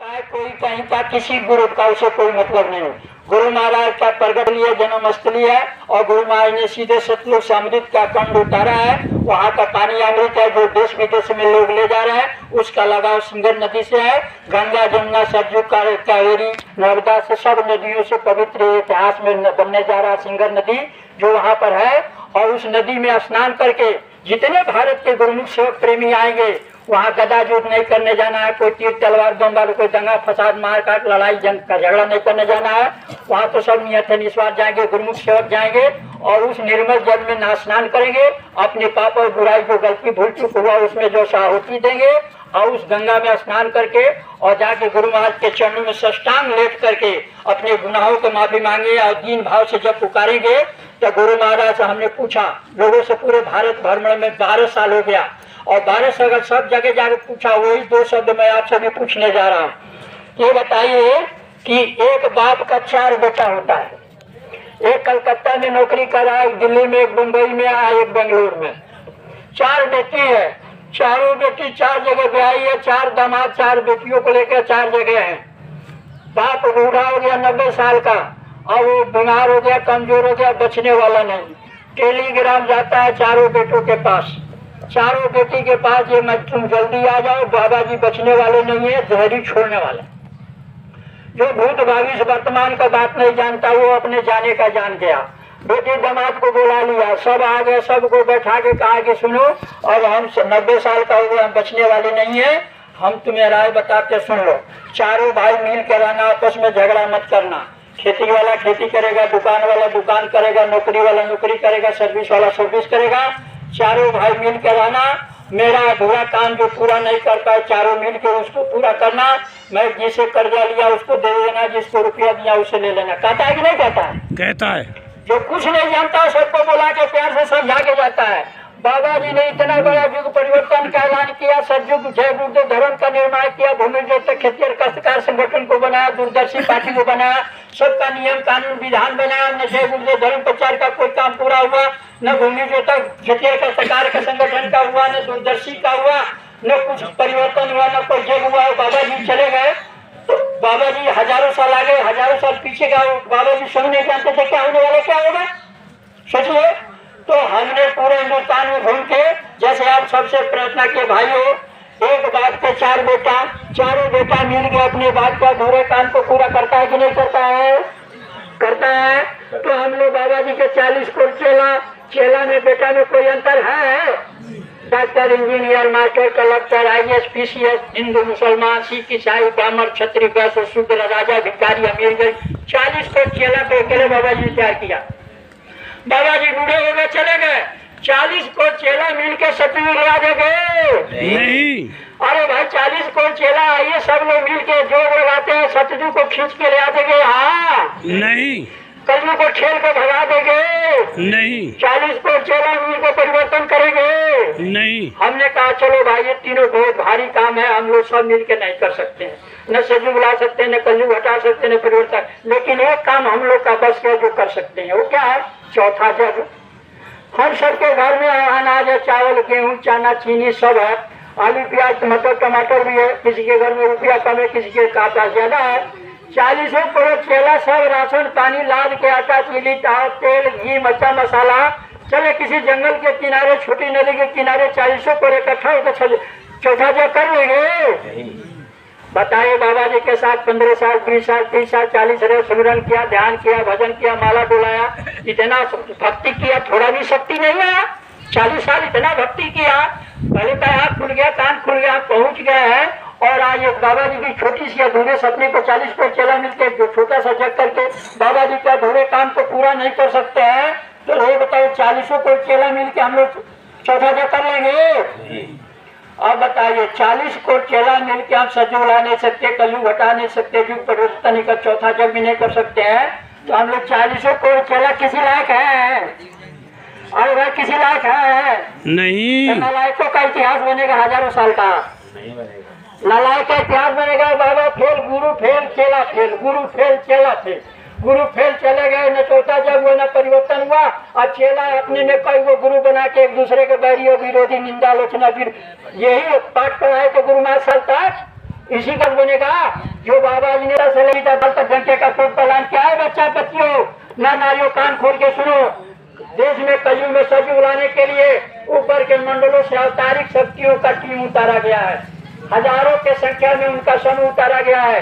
है कोई कहीं का किसी गुरु का उसे कोई मतलब नहीं। गुरु महाराज का प्रगट लिए जन्मस्थली है और गुरु महाराज ने सीधे सतलुज से अमृत का कंड उतारा है। वहाँ का पानी अमृत है जो देश विदेश में लोग ले जा रहे हैं। उसका लगाव सिंगर नदी से है। गंगा जमुना सरजू कावेरी नर्मदा से सब नदियों से पवित्र इतिहास में बनने जा रहा सिंगर नदी जो वहाँ पर है। और उस नदी में स्नान करके जितने भारत के गुरुमुख सेवक प्रेमी आएंगे वहाँ गदा युद्ध नहीं करने जाना है, कोई तीर तलवार बमबार कोई दंगा फसाद मार काट लड़ाई जंग का झगड़ा नहीं करने जाना है। वहाँ तो सब नियत निस्वार्थ जाएंगे, गुरुमुख सेवक जाएंगे और उस निर्मल जल में स्नान करेंगे। अपने पाप और बुराई जो गलती भूल चुक हुआ उसमें जो आहुति देंगे और उस गंगा में स्नान करके और जाके गुरु महाराज के चरणों में साष्टांग लेट करके अपने गुनाहों को माफी मांगे और दीन भाव से जब पुकारेंगे तो गुरु महाराज से हमने पूछा, लोगों से पूरे भारत भ्रमण में 12 साल हो गया और 12 साल सब जगह जाकर पूछा, वही 2 शब्द मैं आपसे भी पूछने जा रहा हूँ। ये बताइए कि एक बाप का 4 बेटा होता है, एक कलकत्ता में नौकरी कर रहा है, एक दिल्ली में, एक मुंबई में, एक बेंगलुरु में। 4 बेटी है, चारों बेटी 4 जगह ब्याही है, 4 दामाद 4 बेटियों को लेकर 4 जगह है। बाप बूढ़ा हो गया 90 साल का और वो बीमार हो गया, कमजोर हो गया, बचने वाला नहीं। टेलीग्राम जाता है चारों बेटों के पास, चारों बेटी के पास, ये मैं तुम जल्दी आ जाओ, बाबा जी बचने वाले नहीं है, जहरी छोड़ने वाले। जो भूत भविष्य वर्तमान का बात नहीं जानता वो अपने जाने का जान गया। बेटी दामाद को बुला लिया, सब आ गए, सबको बैठा के कहा कि सुनो और हम 90 साल का हो गए, हम बचने वाले नहीं है, हम तुम्हें राय बताते सुन लो। चारों भाई मिल कर रहना, आपस में झगड़ा मत करना। खेती वाला खेती करेगा, दुकान वाला दुकान करेगा, नौकरी वाला नौकरी करेगा, सर्विस वाला सर्विस करेगा। चारों भाई मिल कर रहना। मेरा अधूरा काम जो पूरा नहीं कर पाए चारों मिल के उसको पूरा करना। मैं जिसे कर्जा लिया उसको दे देना, जिसको रुपया दिया उसे ले लेना। कहता है कि नहीं कहता है? कहता है। जो कुछ नहीं जानता सबको बुला के प्यार से समझा के जाता है। बाबा जी ने इतना बड़ा युग परिवर्तन का ऐलान किया, सतयुग जय गुरुदेव धर्म का निर्माण किया, भूमि जोतक खेतिहर काश्तकार संगठन को बनाया, दूरदर्शी पार्टी को बनाया, सबका नियम कानून विधान बनाया। न जय गुरुदेव धर्म प्रचार का कोई काम पूरा हुआ, न भूमि जोतक खेतिहर काश्तकार का संगठन का हुआ, न दूरदर्शी का हुआ, न कुछ परिवर्तन हुआ, न कोई जग हुआ। बाबा जी चले गए तो बाबा जी हजारों साल आगे, हजारों साल पीछे का बाबा जी सब नहीं जानते थे क्या होने वाला क्या होगा। सोचिए, तो हमने पूरे हिंदुस्तान में घूम के, जैसे आप सबसे प्रार्थना किए भाइयों, एक बात के 4 बेटा, चारों बेटा मिल के अपने बात का अधूरे काम को पूरा करता है कि नहीं करता है? करता है। तो हम लोग बाबा जी के 40 को चेला में बेटा में कोई अंतर है? Doctor, engineer, master, collector, IAS, PCS, Hindu मुसलमान, सिख, ईसाई, ब्राह्मण, क्षत्रिय, वैश्य, शूद्र, राजा, भिखारी, अमीर, गरीब, 40 को चेला पे अकेले बाबा जी ने तैयार किया। बाबा जी बूढ़े हो गए, चले गए, 40 को चेला मिल के सतयुग ला देंगे नहीं। अरे भाई 40 को चेला आइए, सब लोग मिल के जोग लगाते हैं, सतयुग को खींच के ले आ देंगे। हाँ नहीं। कलयुग को खेल के भगा देंगे। नहीं। 40 को चेला मिल के परिवर्तन करेंगे। नहीं। हमने कहा चलो भाई ये तीनों बहुत भारी काम है, हम लोग सब मिल के नहीं कर सकते हैं, न सतयुग ला सकते, न कलयुग हटा सकते, न परिवर्तन। लेकिन एक काम हम लोग का बस है जो कर सकते हैं, वो क्या है? चौथा जग। हम सबके घर में अनाज है, चावल, गेहूं, चना, चीनी सब है, आलू, प्याज, मटर, टमाटर भी है। किसी के घर में रुपया कम है, किसी के पास ज्यादा है। 40 करोड़ चेला सब राशन पानी लाद के, आटा, चीनी, तेल, घी, मच्छा, मसाला, चले किसी जंगल के किनारे, छोटी नदी के किनारे 40 करोड़ इकट्ठा होकर चौथा जग कर लेंगे? बताइए, बाबा जी के साथ 15 साल, 20 साल, 30 साल, 40 रहे, सुमिरन किया, ध्यान किया, भजन किया, माला डुलाया, इतना भक्ति किया, थोड़ा भी शक्ति नहीं आया? 40 साल इतना भक्ति किया, पहले का आँख खुल गया, कान खुल गया, पहुंच गया है। और आज एक बाबा जी की छोटी सी अधूरे सपने को 40 को चेला मिलकर जो छोटा सा जग करके बाबा जी के अधूरे काम को पूरा नहीं कर सकते हैं, तो ये बताओ 40 को चेला मिलकर हम लोग चौथा जग कर लेंगे? अब बताइए, 40 को चेला मिलकर हम सतयुग ला नहीं सकते, कलयुग हटा नहीं सकते, युग परिवर्तन नहीं कर, चौथा जग भी नहीं कर सकते हैं, तो हम लोग 40 को चेला किसी लायक है? अरे भाई किसी लायक है? नहीं। नालायकों का इतिहास बनेगा हजारों साल का, नहीं बनेगा। नालायक का इतिहास बनेगा। बाबा फेल, गुरु फेल, चेला फेल, गुरु फेल, चेला फेल, गुरु फेल, चले गए, न चौथा जग हुआ, न परिवर्तन हुआ। और चेला अपने में कई वो गुरु बना के एक दूसरे के बैरी और विरोधी, निंदा, आलोचना, यही पाठ पढ़ाए थे गुरु महाराज। इसी का लोगों ने कहा जो बाबा जी ने तक घंटे का खूब पलान क्या है बच्चा बच्चियों ना नारियों कान खोल के सुनो। देश में कलयुग में सजी उड़ाने के लिए ऊपर के मंडलों से अवतारिक शक्तियों का टीम उतारा गया है। हजारों के संख्या में उनका समूह उतारा गया है।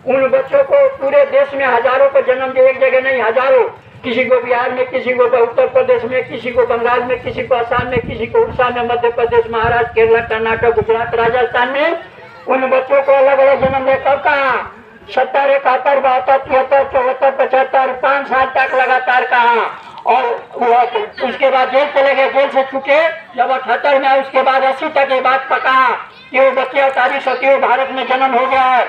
उन बच्चों को पूरे देश में हजारों को जन्म दिए, एक जगह नहीं हजारों, किसी को बिहार में, किसी को उत्तर प्रदेश में, किसी को बंगाल में, किसी को असम में, किसी को उड़ीसा में, मध्य प्रदेश, महाराष्ट्र, केरला, कर्नाटक, गुजरात, राजस्थान में उन बच्चों को अलग अलग जन्म दे। कब कहा? 70, 71, 72, 73, 74, 75, 5 साल तक लगातार कहा। और उसके बाद जेल चले गए, जेल से छूटे जब 78 में, उसके बाद 80 तक ये बात पका कि वो बच्चे अवतारी सती भारत में जन्म हो गया है।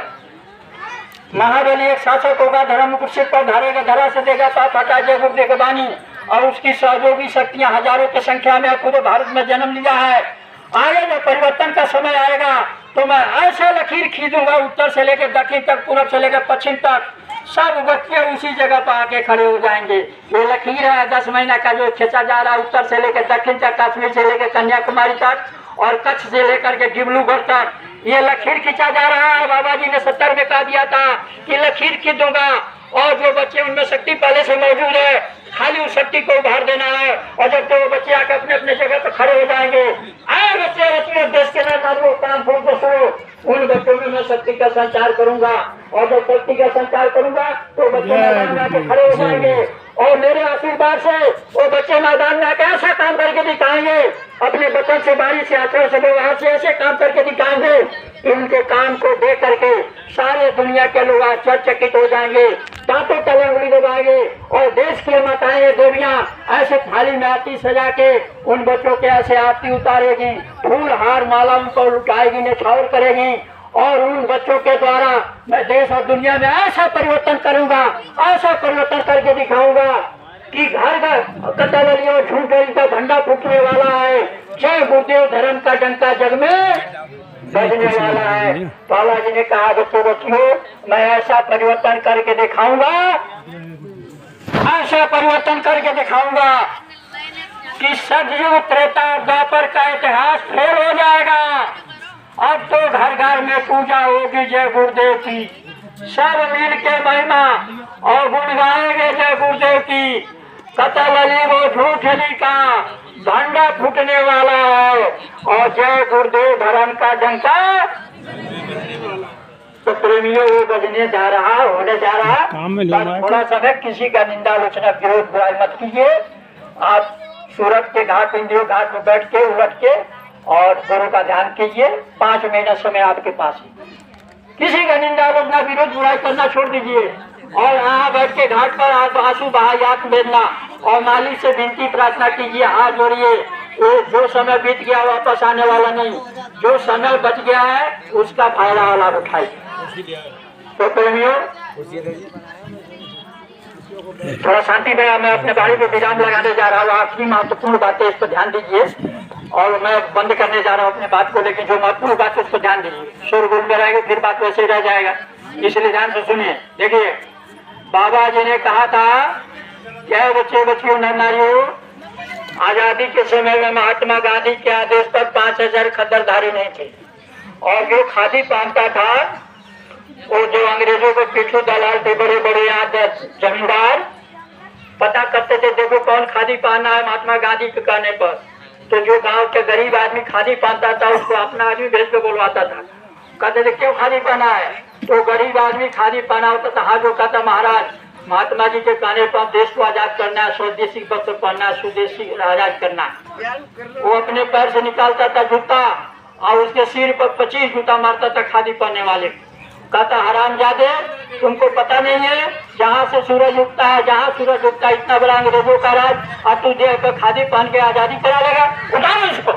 महाबली एक शासक होगा, धर्म कुर्सी पर धारेगा, धरा से देगा पाप हटा जय गुरुदेव के बानी, और उसकी सहयोगी शक्तियां हजारों की संख्या में पूरे भारत में जन्म लिया है। आगे जब परिवर्तन का समय आएगा तो मैं ऐसा लकीर खींचूंगा, उत्तर से लेकर दक्षिण तक, पूर्व से लेकर पश्चिम तक, सब बच्चे उसी जगह पर आके खड़े हो जाएंगे। ये लकीर है 10 महीना का जो खींचा जा रहा है, उत्तर से लेकर दक्षिण तक, कश्मीर से लेकर कन्याकुमारी तक, और कच्छ से लेकर के डिब्रूगढ़ तक ये लकीर खींचा जा रहा है। बाबा जी ने 70 में कहा दिया था कि लकीर खींचूंगा, और जो बच्चे उनमें शक्ति पहले से मौजूद है, खाली उस शक्ति को उभार देना है। और जब तो वो बच्चे आकर अपने अपने जगह पर खड़े हो जाएंगे, आए बच्चे बच्चे देश के नाम काम फूल को सुनो, उन बच्चों में मैं शक्ति का संचार करूंगा, और जब शक्ति का संचार करूंगा तो बच्चे मैदान में आके खड़े हो जाएंगे, और मेरे आशीर्वाद से वो बच्चे मैदान में आके ऐसा काम करके दिखाएंगे, अपने बचन से, बारी से, आचरण से, व्यवहार से ऐसे काम करके दिखाएंगे कि उनके काम को देख करके सारे दुनिया के लोग आश्चर्यचकित हो जाएंगे, दांतों तले उंगली दबाएंगे, और देश की माताएं देवियां ऐसे थाली में आरती सजा के उन बच्चों के ऐसे आरती उतारेगी, फूल हार माला उनको लुटाएगी, निछावर करेगी, और उन बच्चों के द्वारा मैं देश और दुनिया में ऐसा परिवर्तन करूंगा, ऐसा परिवर्तन करके दिखाऊंगा कि घर घर कतल और झूठ का झंडा फूटने वाला है। जय गुरुदेव धर्म का डंका जग में बजने वाला है। बाबा जी ने कहा बच्चों बच्चियों मैं ऐसा परिवर्तन करके दिखाऊंगा, ऐसा परिवर्तन करके दिखाऊंगा कि सतयुग त्रेता द्वापर का इतिहास फेल हो जाएगा। अब तो घर घर में पूजा होगी जय गुरुदेव की, सब मिल के महिमा और गुण गाएंगे जय गुरुदेव की। कतल अली वो झूठ अली का झंडा फूटने वाला है, और जय गुरुदेव धर्म का डंका तो प्रेमियों वो बजने जा रहा, होने जा रहा। थोड़ा समय किसी का निंदा आलोचना विरोध बुराई मत कीजिए। आप सूरत के घाट, इंद्रियों घाट में बैठ के उलट के और गुरु का ध्यान कीजिए। 5 महीना समय आपके पास है, किसी का निंदा आलोचना विरोध बुराई करना छोड़ दीजिए, और यहाँ बैठ के घाट पर आप आंसू बहाई आंख भेजना, और मालिक से विनती प्रार्थना कीजिए, हाथ जोड़िए। ये जो समय बीत गया वापस आने वाला नहीं, जो समय बच गया है उसका फायदा लाभ उठाइए। तो प्रेमियों थोड़ा शांति में मैं अपने बारे में विराम लगाने जा रहा हूँ। आखिरी महत्वपूर्ण बातें इस पर ध्यान दीजिए, और मैं बंद करने जा रहा हूँ अपने बात को, लेकिन जो महत्वपूर्ण बात है उस पर ध्यान दीजिए। शोरगुल में रहेगा फिर बात वैसे ही रह जाएगा, इसलिए ध्यान से सुनिए। देखिए बाबा जी ने कहा था क्या बच्चे बच्चियों नर नारियों, आजादी के समय में महात्मा गांधी के आदेश पर 5000 खद्दरधारी नहीं थे, और जो खादी पहनता था वो जो अंग्रेजों को पिछू दलाल थे, बड़े बड़े यहाँ जमींदार पता करते थे देखो कौन खादी पहनना है महात्मा गांधी के कहने पर। तो जो गांव के गरीब आदमी खादी पहनता था उसको अपना आदमी भेज के बोलवाता था, कहते थे क्यों खादी पहना है, तो गरीब आदमी खादी पहना होता था, हाथ जोड़ता था, महाराज महात्मा जी के कहने पर देश को आजाद करना है, स्वदेशी वस्त्र पहनना, स्वदेशी आजाद करना। वो अपने पैर से निकालता था जूता, और उसके सिर पर 25 जूता मारता था खादी पहनने वाले। कहता हरामजादे तुमको पता नहीं है जहाँ से सूरज उगता है, जहाँ सूरज उगता है इतना बड़ा अंग्रेजों का राज, और तू देख कर खादी पहन के आजादी करा लेगा, उठाओ इसको।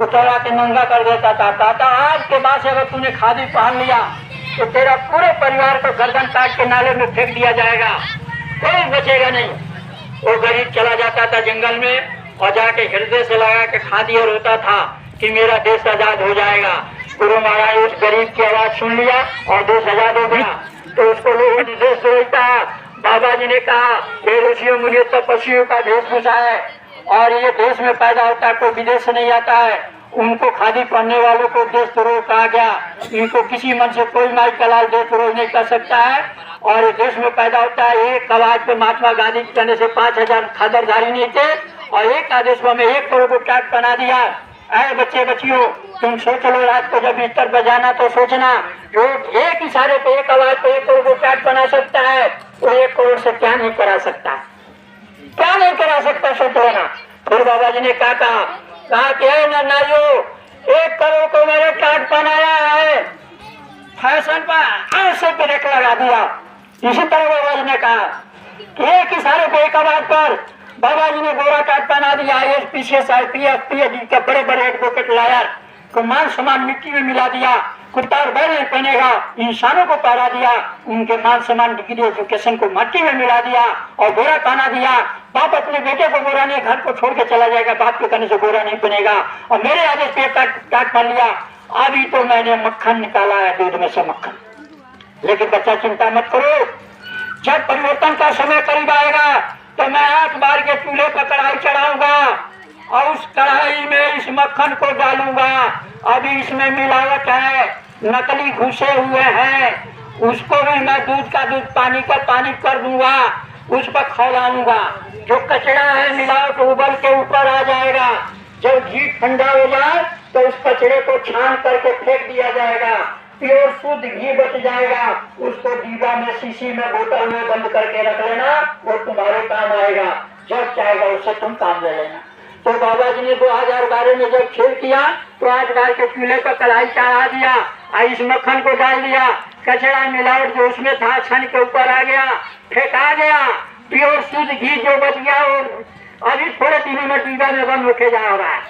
उतरा के नंगा कर देता था। कहता आज के बाद से अगर तूने खादी पहन लिया तो तेरा पूरे परिवार को गर्दन काट के नाले में फेंक दिया जाएगा, कोई बचेगा नहीं। वो गरीब चला जाता था जंगल में, और जाके हृदय से लगा के खादी और होता था कि मेरा देश आजाद हो जाएगा। गुरु महाराज उस गरीब की आवाज सुन लिया और देश आजाद हो गया। तो उसको लोगों ने देश देता। बाबा जी ने कहा ये ऋषियों मुनियों तपस्वियों का वेशभूषा है, और ये देश में पैदा होता है, कोई विदेश से नहीं आता है। उनको खादी पहनने वालों को देशद्रोह कहा गया। इनको किसी मन से कोई माई का लाल देशद्रोह नहीं कर सकता है। और इस देश में पैदा होता है एक आवाज पे महात्मा गांधी के कहने से 5000 खादरधारी नहीं थे और एक आदेश में 1 करोड़ को टाट बना दिया। ऐ बच्चे बच्चियों, तुम सोच लो, रात को जब बिस्तर पर जाना तो सोचना, जो एक इशारे पे एक आवाज पे 1 करोड़ को टाट बना सकता है, वो 1 करोड़ से क्या नहीं करा सकता, क्या नहीं करा सकता, सोच लेना। फिर बाबा जी ने क्या कहा कि नारियों, 1 करोड़ को मैंने टाट बनाया है, फैशन पर ऐसे ब्रेक लगा दिया। इसी तरह बाबा जी ने कहा कि एक इशारे पे एक आवाज पर बाबा जी ने गोरा टाट बना दिया। IAS PCS IPS PhD के बड़े बड़े एडवोकेट लायर को मान सम्मान मिट्टी में मिला दिया। कुत्ता और बैल नहीं पहनेगा, इंसानों को पहरा दिया। उनके मान सम्मान डिग्री एजुकेशन को मिट्टी में मिला दिया और गोरा पहना दिया। बाप अपने बेटे को गोरा नहीं, घर को छोड़ के चला जाएगा, बाप के कहने से गोरा नहीं बनेगा। और मेरे आदेश पे टाट पहन लिया। अभी तो मैंने मक्खन निकाला है, दूध में से मक्खन। लेकिन बच्चा चिंता मत करो, जब परिवर्तन का समय करीब आएगा तो मैं 8 बार के चूल्हे पर कढ़ाई चढ़ाऊंगा और उस कढ़ाई में इस मक्खन को डालूंगा। अभी इसमें मिलावट है, नकली घुसे हुए हैं, उसको भी मैं दूध का दूध, पानी का पानी कर दूंगा, उस पर खौलाऊंगा। जो कचरा है मिलावट उबल के ऊपर आ जाएगा। जब घी ठंडा हो जाए तो उस कचरे को छान करके फेंक दिया जाएगा, प्योर शुद्ध घी बच जाएगा। उसको डिब्बा में, शीशी में, बोतल में बंद करके रख लेना, वो तुम्हारे काम आएगा। जब चाहेगा उससे तुम काम ले लेना। तो बाबा जी ने 2012 में जब खेल किया तो 8 बार के चूल्हे पर कढ़ाई चढ़ा दिया, इस मक्खन को डाल दिया, कचरा मिलावट जो उसमें था छन के ऊपर आ गया, फेंका गया। प्योर शुद्ध घी जो बच गया वो अभी थोड़े दिनों में डिब्बा में बंद होके जा रहा है।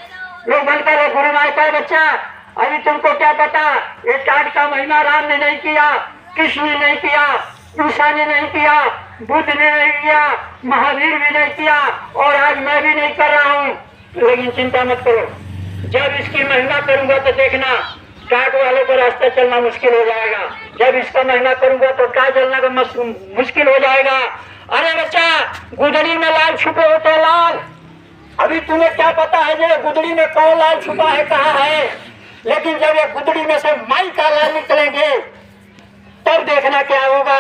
लोग बनकर गुरु माई का बच्चा, अभी तुमको क्या पता, ये टाट का महिमा राम ने नहीं किया, कृष्ण ने नहीं किया, ईसा ने नहीं किया, बुद्ध ने नहीं किया, महावीर भी नहीं किया और आज मैं भी नहीं कर रहा हूँ। लेकिन चिंता मत करो, जब इसकी महिमा करूंगा तो देखना टाट वालों को रास्ता चलना मुश्किल हो जाएगा। जब इसका महिमा करूंगा तो टाट चलना का मुश्किल हो जाएगा। अरे बच्चा, गुदड़ी में लाल छुपे होते लाल। अभी तुम्हें क्या पता है जो गुदड़ी में कौन लाल छुपा है, कहाँ है? लेकिन जब ये गुदड़ी में से माई का लाल निकलेंगे तब देखना क्या होगा।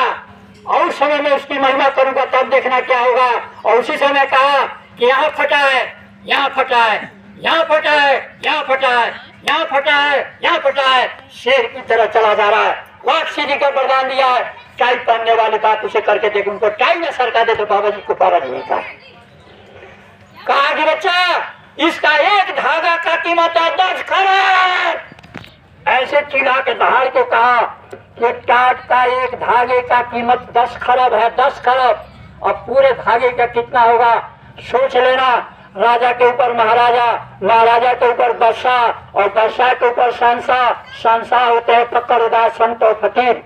और उस समय में उसकी महिमा करूंगा तब देखना क्या होगा। और उसी समय कहा कि यहाँ फटा है, यहाँ फटा है, यहाँ फटा है, यहाँ फटा है, यहाँ फटा है, यहाँ फटा है। शेर की तरह चला जा रहा है। लाख सीढ़ी का वरदान दिया है, टाई पहनने वाली बात उसे करके देख। उनको टाई में सरका दे तो बाबा जी को पारा नहीं था। कहा कि बच्चा, इसका एक धागा का कीमत है 10 खरब। ऐसे चिल्ला के दहाड़ के कहा कि टाट का एक धागे का कीमत 10 खरब है, 10 खरब। और पूरे धागे का कितना होगा सोच लेना। राजा के ऊपर महाराजा, महाराजा के ऊपर बादशाह और बादशाह के ऊपर शहंशाह, शहंशाह होते हैं फकरदार, संत और फकीर।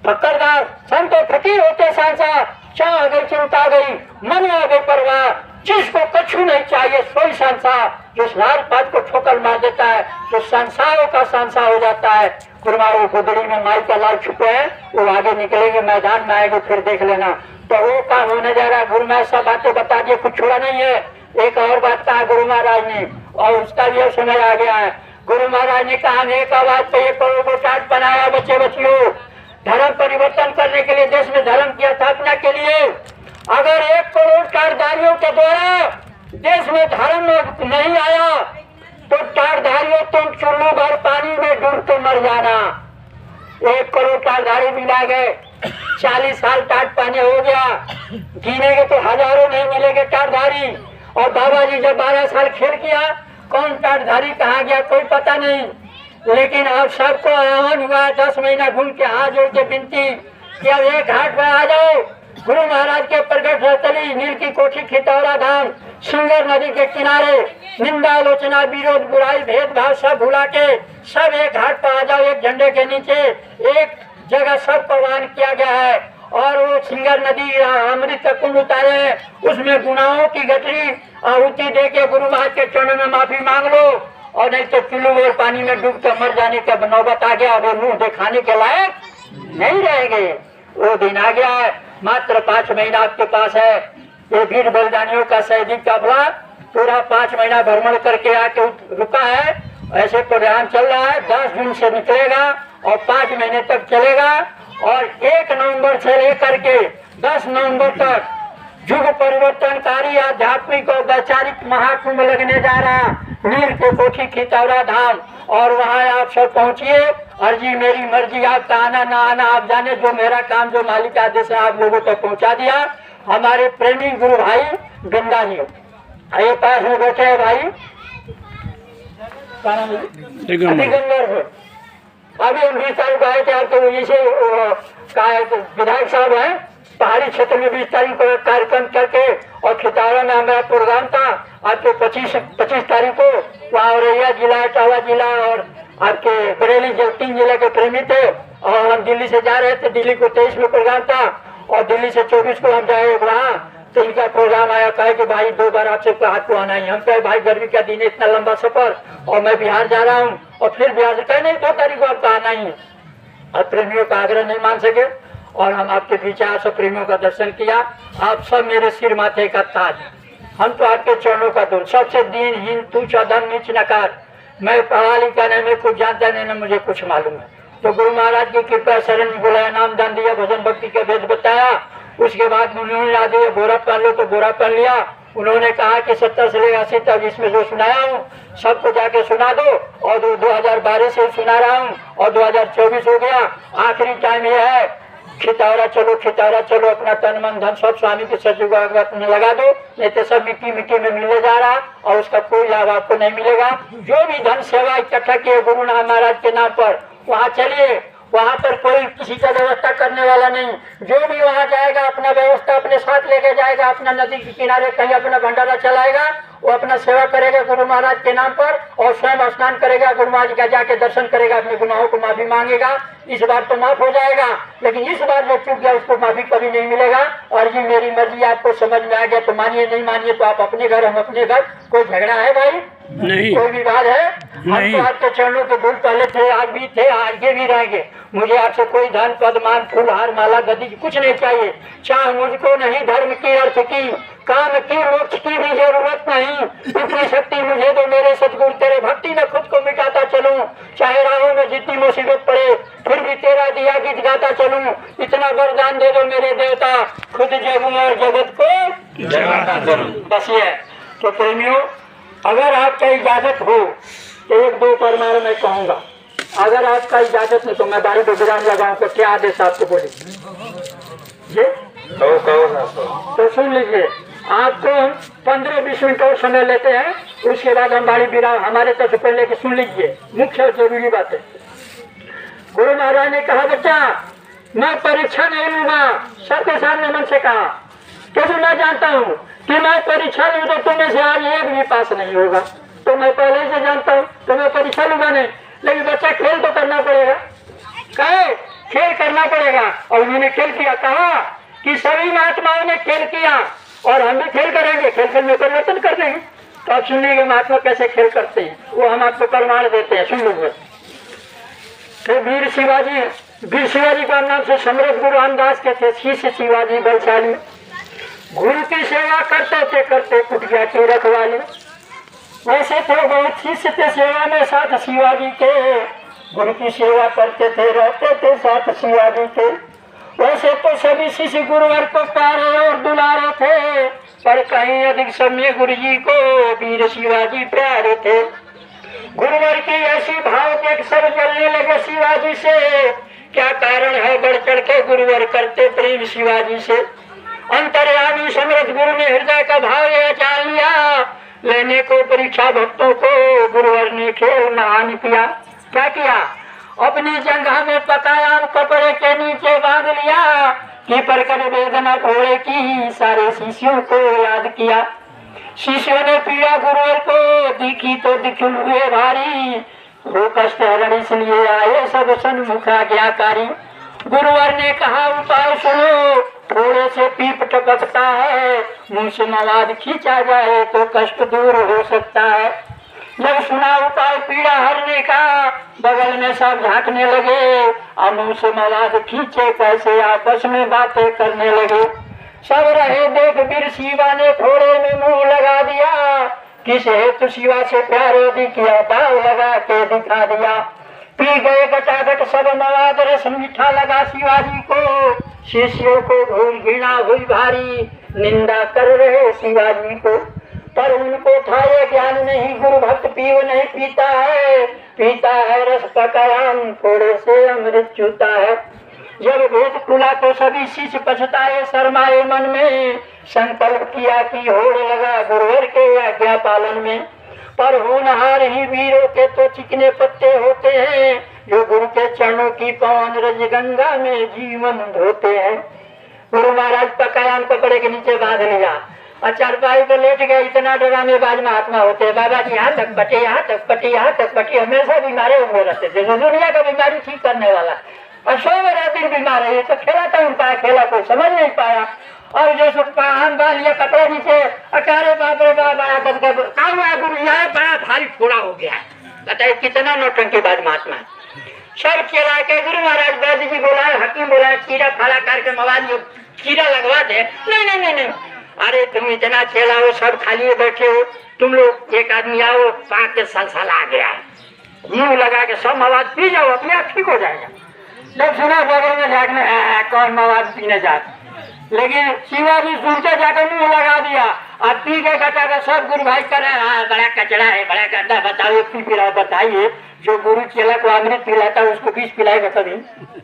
फकरदार, संत और फकीर होते शहंशाह। चाह आ गई, चिंता गई, मन आ गई परवाह, जिसको कछु नहीं चाहिए सोई शहंशाह। जो राजपाट को ठोकर मार देता है तो शहंशाहों का शहंशाह हो जाता है। कुरमाओ गुदड़ी में माई का लाल छुपे हैं, वो आगे निकलेंगे, मैदान में आएंगे, फिर देख लेना। तो वो काम होने जा रहा है। गुरु महाराज सब बातें बता दिए, कुछ छोड़ा नहीं है। एक और बात कहा गुरु महाराज ने, और उसका भी समय आ गया है। गुरु महाराज ने कहा, एक आवाज पे 1 करोड़ को टाट बनाया। बच्चे बच्चियों, धर्म परिवर्तन करने के लिए, देश में धर्म की स्थापना के लिए अगर 1 करोड़ टाटधारियों के द्वारा देश में धर्म नहीं आया तो टाटधारियों तुम चुल्लू भर पानी में डूब के मर जाना। 1 करोड़ टाटधारी मिला गए, 40 साल टाट पाने हो गया, गिनेंगे तो हजारों नहीं मिलेंगे टाटधारी। और बाबा जी जब 12 साल खेल किया, कौन टाटधारी कहाँ गया कोई पता नहीं। लेकिन आप सबको आह्वान हुआ 10 महीना घूम के हाथ जोड़ के विनती कि अब एक घाट पर आ जाओ। गुरु महाराज के प्रगट स्थली नील की कोठी, खितौरा धाम, सिंगर नदी के किनारे, निंदा आलोचना विरोध बुराई भेदभाव सब भुला के सब एक घाट पर आ जाओ। एक झंडे के नीचे एक जगह सब प्रवान किया गया है और वो सिंगर नदी अमृत का कुंड उतारे, उसमें गुनाहों की गठरी आहुति दे के गुरु महाराज के चरणों में माफी मांग लो, और नहीं तो चुल्लू और पानी में डूब कर मर जाने का नौबत आ गया। और मुंह दिखाने के लायक नहीं रहेंगे। वो दिन आ गया है। मात्र 5 महीना आपके पास है। ये भीड़ बलिदानियों का शहीदी काफिला पूरा 5 महीना भ्रमण करके आके रुका है। ऐसे प्रोग्राम चल रहा है। 10 जून से निकलेगा और 5 महीने तक चलेगा और 1 नवंबर से लेकर के 10 नवंबर तक युग परिवर्तनकारी आध्यात्मिक और वैचारिक महाकुंभ लगने जा रहा नील के कोठी खितौरा धाम। और वहाँ आप सब पहुँचिए। अर्जी मेरी मर्जी, आपका आना ना आना आप जाने। जो मेरा काम, जो मालिक का आदेश है, आप लोगों तक पहुँचा दिया। हमारे प्रेमी गुरु भाई गंगा जी ये पास में बैठे हैं भाई, दिगंबर। अभी 20 तारीख आए थे आपके विधायक साहब हैं, पहाड़ी क्षेत्र में 20 तारीख को कार्यक्रम करके और खितारा में हमारा प्रोग्राम था। आपके 25 तारीख को वहाँ औरैया जिला, इटावा जिला और आपके बरेली जो 3 जिले के प्रेमी थे। और हम दिल्ली से जा रहे थे। दिल्ली को 23 में प्रोग्राम था और दिल्ली से 24 को हम जाए वहाँ। तो इनका प्रोग्राम आया, कहा कि भाई 2 बार आपसे हाथ को आना ही। हम कहे भाई गर्मी का दिन है, इतना लंबा सफर और मैं बिहार जा रहा हूँ। और फिर बिहार से कहे नहीं 2 तारीख को आपका आना ही है। और प्रेमियों का आग्रह नहीं मान सके और हम आपके बीच आप सब प्रेमियों का दर्शन किया। आप सब मेरे सिर माथे का ताज, हम तो आपके चरणों का दूर। सबसे दीनहीन तुच्छ अधम नीच नकार। मैं पढ़ा लिखा नहीं, मैं कुछ जानता नहीं, न मुझे कुछ मालूम है। तो गुरु महाराज की कृपा शरण बुलाया, नाम दान दिया, भजन भक्ति का वेद बताया। उसके बाद उन्होंने याद दिया बोरा पहन लो, तो बोरा पहन लिया। उन्होंने कहा कि 70 से लेकर 80 तक इसमें जो सुनाया हूँ सबको जाके सुना दो। और 2012 से सुना रहा हूँ और 2024 हो गया। आखिरी टाइम यह है, खितौरा चलो, खितौरा चलो। अपना तन मन धन सब स्वामी के सचिव में लगा दो, नहीं तो सब मिट्टी मिट्टी में मिलने जा रहा और उसका कोई लाभ आपको नहीं मिलेगा। जो भी धन सेवा इकट्ठा किए गुरु नानक महाराज के नाम पर, वहाँ चलिए। वहाँ पर कोई किसी का व्यवस्था करने वाला नहीं। जो भी वहाँ जाएगा अपना व्यवस्था अपने साथ लेके जाएगा। अपना नदी के किनारे कहीं अपना भंडारा चलाएगा, वो अपना सेवा करेगा गुरु महाराज के नाम पर और स्वयं स्नान करेगा, गुरु महाराज का जाके दर्शन करेगा, अपने गुनाहों को माफी मांगेगा। इस बार तो माफ हो जाएगा, लेकिन इस बार जो चूक गया उसको माफी कभी नहीं मिलेगा। और ये मेरी मर्जी आपको समझ में आ गया तो मानिए, नहीं मानिए तो आप अपने घर, हम अपने घर। कोई झगड़ा है भाई? नहीं। कोई विवाद है? हम तो आपके चरणों के दूर पहले थे, आज भी थे, आगे भी रहेंगे। मुझे आपसे कोई धन पद मान फूल हार माला गद्दी कुछ नहीं चाहिए। चाहे मुझको नहीं धर्म की, अर्थ की, काम की, मोक्ष की भी जरूरत नहीं। इतनी शक्ति मुझे दो मेरे सतगुरु, तेरे भक्ति में खुद को मिटाता चलूं। चाहे राहों में जितनी मुसीबत पड़े फिर भी तेरा दिया गीत गाता चलूं। इतना वरदान दे दो मेरे देवता, खुद जगूं और जगत को जगाता चलूं। बस ये है। तो प्रेमियों, अगर आपका इजाजत हो तो 1-2 परमार मैं कहूँगा। अगर आपका इजाजत नहीं तो मैं बारी पे विराम लगाऊं तो क्या आदेश आपको बोले ये तो सुन लीजिए। आपको 15-20 मिनट और समय लेते हैं, उसके बाद हम बारी विराम हमारे तरफ से पहले सुन लीजिए। मुख्य और जरूरी बात है। गुरु महाराज ने कहा बच्चा मैं परीक्षा नहीं लूंगा। सबके सामने मन से कहा, क्योंकि मैं जानता हूँ कि मैं परीक्षा लूँ तो तुम्हें से आज एक भी पास नहीं होगा। तो मैं पहले से जानता हूँ तो मैं परीक्षा लूंगा नहीं, लेकिन बच्चा खेल तो करना पड़ेगा। कहे खेल करना पड़ेगा। और उन्होंने खेल किया। कहा कि सभी महात्माओं ने खेल किया और हम भी खेल करेंगे, खेल में परिवर्तन कर देंगे। तो आप सुन लीजिए महात्मा कैसे खेल करते हैं, वो हम आपको प्रमाण देते हैं, सुन लीजिए। फिर वीर शिवाजी का नाम से सम्राट गुरु रामदास के थे शिष्य शिवाजी बलशाली। गुरु की सेवा करते कुटिया की रखवाली। वैसे थे बहुत शिष्य थे सेवा में साथ शिवाजी के, गुरु की सेवा करते थे रहते थे साथ शिवाजी के। वैसे तो सभी शिष्य गुरुवर को प्यारे और दुलारे थे, पर कहीं अधिक समय गुरु जी को वीर शिवाजी प्यारे थे। गुरुवर की ऐसी भाव देख सब जलने लगे शिवाजी से। क्या कारण है बढ़ चढ़ के गुरुवर करते प्रेम शिवाजी से। अंतर्यामी सम्राट गुरु ने हृदय का भाव यह जान लिया, लेने को परीक्षा भक्तों को गुरुवर ने खेल महान किया। क्या किया? अपनी जंघा में पकाया कपड़े के नीचे बांध लिया, कि परकर वेदना घोड़े की सारे शिष्यों को याद किया। शिष्यों ने पीड़ा गुरुवर को दिखी तो दिख हुए भारी, वो कष्ट हरण इसलिए आए सब सन्मुख आज्ञाकारी। गुरुवर ने कहा उपाय सुनो, थोड़े से पीप टपकता है, मुंह से मवाद खींचा जाए तो कष्ट दूर हो सकता है। जब सुना उपाय पीड़ा हरने का, बगल में सब झांकने लगे और मुंह से मवाद खींचे कैसे आपस में बातें करने लगे। सब रहे देख वीर शिवा ने थोड़े में मुंह लगा दिया, किस हेतु शिवा से प्यार यदि किया, दाव लगा के दिखा दिया। पी गए गटागट सब मवाद, रस मीठा लगा शिवाजी को। शिष्यों को भूल घृणा हुई भारी, निंदा कर रहे शिवाजी को। पर उनको था ये ज्ञान नहीं, गुरु भक्त पीव नहीं पीता है। पीता है रस का कयान, थोड़े से अमृत चूता है। जब भेद खुला तो सभी शिष्य पछताए, शर्माए मन में। संकल्प किया कि होड़ लगा गुरुवर के आज्ञा पालन में। पर होनहार ही वीरों के तो चिकने पत्ते होते हैं, जो गुरु के चरणों की पवन रज गंगा में जीवन धोते हैं। गुरु महाराज पकायान कपड़े के नीचे बांध लिया और चारपाई पे लेट गए। इतना ड्रामेबाज महात्मा होते हैं। बाबा जी यहाँ तक पटे, यहाँ तक पटी, यहाँ तक पटी, हमेशा बीमारे हुए रहते थे। दुनिया का बीमारी ठीक करने वाला और 100 में रात दिन बीमार है। तो खेला तो उनका खेला कोई समझ नहीं पाया। और जो हम बांध लिया कपड़े नीचे, अकारे बाप रे बाप आया कहा हुआ गुरु यहाँ बड़ा भारी फोड़ा हो गया। बताइए कितना नौटंकीबाज महात्मा। सब चला के गुरु महाराज वैद्य जी बोला, हकीम बोला, कीड़ा फाड़ा करके मवाद कीड़ा लगवा दे। नहीं नहीं नहीं नहीं, अरे तुम इतना चला हो, सब खाली बैठे हो, तुम लोग एक आदमी आओ, पाक के सलसल आ गया, मुंह लगा के सब मवाद पी जाओ, अपने आप ठीक हो जाएगा। जब सुना बगल में जाकर कौन मवाद पीने जाते, लेकिन शिवाजी सुनते जाकर मुंह लगा दिया और पी के घटा का सब गुरु भाई करे, बड़ा कचरा है, बड़ा गंदा, बताओ पी पिला। बताइए जो गुरु चेला को अमृत पिलाता है उसको बीज पिलाएगा कभी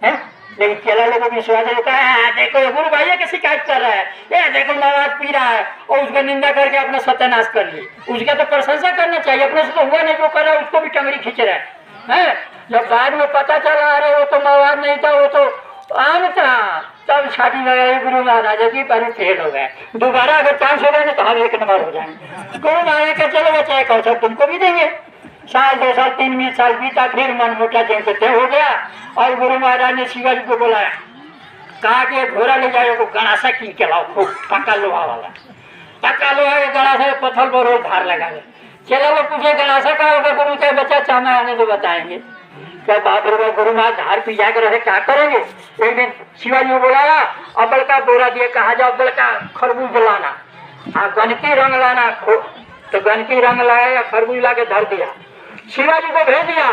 है? लेकिन चेला लोगों को विश्वास होता है, देखो गुरु भाई की शिकायत कर रहा है, ये देखो मवाद पी रहा है, और उसका निंदा करके अपना सत्यानाश कर लिए। उसका तो प्रशंसा करना चाहिए, अपने से तो हुआ नहीं, जो कर रहा है उसको भी टंगड़ी खींच रहा है। जब बाद में पता चला अरे वो तो मवाद नहीं था, वो तो आम था, तब छाती लगाई गुरु महाराज की, पर फेल हो गए। दोबारा अगर चांस हो गए तो हम 1 नंबर हो जाएंगे। गुरु महाराज का चलो बच्चा कौशल तुमको भी देंगे। साल 2 साल 3 साल बीता, फिर मन मोटा दिन से तय हो गया। और गुरु महाराज ने शिवाजी को बुलाया, कहा कि घोड़ा ले जाओ, को गणासा कीन के लाओ, खूब पक्का लोहा वाला, पक्का लोहा के गणासा पत्थर पर रोज धार लगा ले। चलो लोग पूछे गणासा का होगा, गुरु क्या बच्चा चाहना आने तो बताएंगे। क्या बाप रे गुरु महाराज धार पी जाकर रहे, क्या करेंगे। एक दिन शिवाजी को बुलाया और बड़का बोरा दिया, कहा जाओ बड़का खरबूज लाना, गणकी रंग लाना। तो गणकी रंग लाया, खरबूज ला के धर दिया, शिवाजी को भेज दिया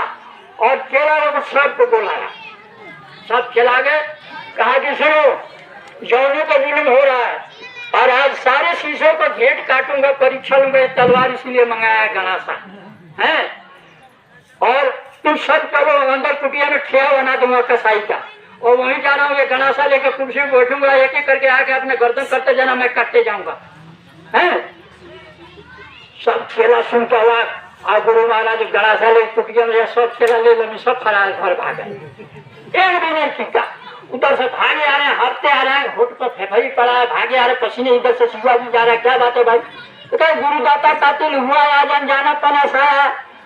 और चेला लोग सबको बुलाया। सब चला गए, कहा कि सुनो जौनों का जुल्म हो रहा है और आज सारे शीशों को घेट काटूंगा, परीक्षा लूंगा, तलवार इसीलिए मंगाया गणासा है। और तुम सब करो, अंदर कुटिया में ठेया बना दूंगा कसाई का, और वहीं जा रहा हूँ, ये गणासा लेकर कुर्सी में बैठूंगा, एक एक करके आके अपने गर्दन करते जाना, मैं काटते जाऊंगा है। सब चेला सुनता हुआ और गुरु महाराज गणासा ले कुटिया में सब चेला ले लो, सब फरार घर भाग गए। एक भी नहीं टिका, उधर से भागे आ रहे हैं, हफ्ते आ रहे हैं, घुट पर फेफड़ी पड़ा है, भागे आ रहे पसीने, इधर से शिवाजी जा रहा है। क्या बात है भाई। तो गुरुदाता कातिल हुआ, आज अनजाना पना सा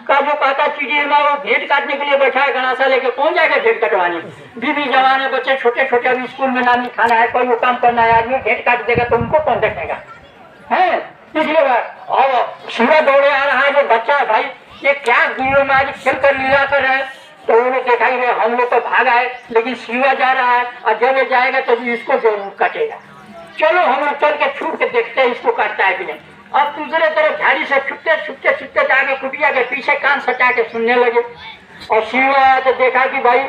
का जो कहता चिड़िया में वो भेंट काटने के लिए बैठा है, गणासा लेके कौन जाएगा भेंट कटवाने। बीबी जवान है, बच्चे छोटे छोटे, अभी स्कूल में नानी खाना है, कोई वो काम करना है, आदमी भेंट काट देगा तो उनको कौन देखेगा है। इसलिए और शिवा दौड़े आ रहा है, जो बच्चा है भाई ये क्या गुरु में आज खेल कर लिया कर है। तो उन्होंने देखा ही हम लोग तो भाग आए, लेकिन शिवा जा रहा है और जब ये जाएगा तो इसको जरूर काटेगा। चलो हम लोग चल के छूट के देखते हैं इसको काटता है कि नहीं। अब दूसरे तरफ झाड़ी से छुपते छुपते छुपते जाके कुटिया के पीछे कान सटा के सुनने लगे। और शिवा आया तो देखा कि भाई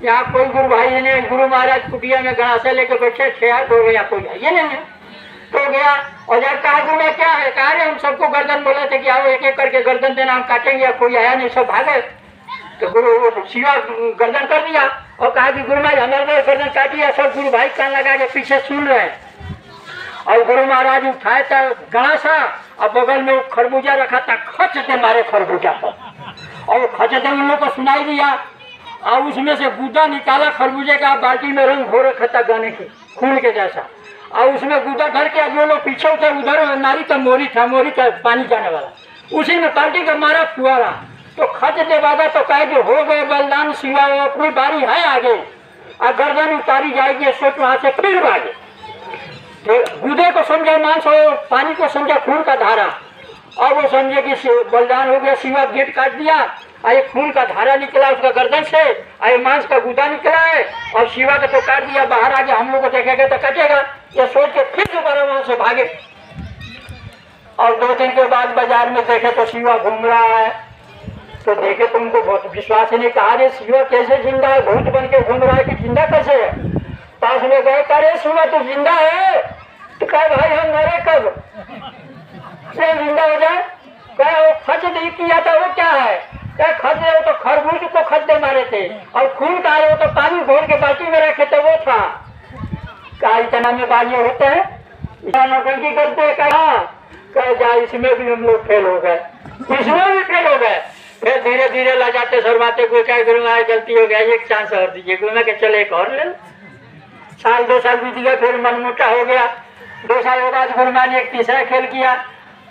यहाँ कोई गुरु भाई ने, गुरु महाराज कुटिया में गणासा लेके बैठे, ठेहाट हो गया, कोई है ये नहीं तो गया। और जब कहा गुरु क्या है, कहा हम सबको गर्दन बोले थे कि आओ एक एक करके गर्दन देना, हम काटेंगे, कोई आया नहीं, सब भागे। तो गुरु शिवा गर्दन कर दिया और कहा कि गुरु महाराज हमारे गर्दन काटिया। सब गुरु भाई कान लगा के पीछे सुन रहे हैं। और गुरु महाराज उठाए था गणासा और बगल में खरबूजा रखा था, खचते मारे खरबूजा पर, और खचते उन लोग को सुनाई दिया। और उसमें से गुदा निकाला खरबूजे का, बाल्टी में रंग हो रखा था गाने के खून के जैसा, और उसमें गुदा भर के जो लोग पीछे उठे, उधर नारी का मोरी था, मोरी का पानी जाने वाला, उसी में बाल्टी का मारा फुआरा। तो खचते बाधा तो कहे जो हो गए बलदान शिवा, अपनी बारी है आगे, और गर्दन उतारी जाएगी, सोच वहां से फिर भागे। गुदे को समझे मांस और पानी को समझा खून का धारा, और वो समझे कि बलिदान हो गया, शिवा गेट काट दिया, और खून का धारा निकला उसका गर्दन से, और मांस का गुदा निकला है, और शिवा का तो काट दिया, बाहर आ गया, हम लोग को देखेगा तो कटेगा, ये सोच के फिर दोबारा वहां से भागे। और 2 दिन के बाद बाजार में देखे तो शिवा घूम रहा है, तो देखे तो उनको बहुत विश्वास ही नहीं, कहा रे शिवा कैसे जिंदा है, भूत बन के घूम रहा है कि जिंदा कैसे है। पास में गए, करे शिवा तो जिंदा है, तो कहे भाई हम मरे कब से जिंदा हो जाए। कहे वो खच नहीं किया था वो क्या है, कहे खच रहे तो खरबूज को खद्दे मारे थे, और खून का रहे हो तो पानी घोल के बाल्टी में रखे थे वो था। कहा इतना में बाजी होते हैं, नौटंकी करते हैं। कहा जा इसमें भी हम लोग फेल हो गए, इसमें भी फेल हो गए। फिर धीरे धीरे लजाते शर्माते कोई क्या गुरु महाराज गलती हो गया, एक चांस और दीजिए। गुरु के चले एक और ले। साल 2 साल बीत गया, फिर मनमुटा हो गया। 2 साल के बाद गुरु महाराज ने एक तीसरा खेल किया,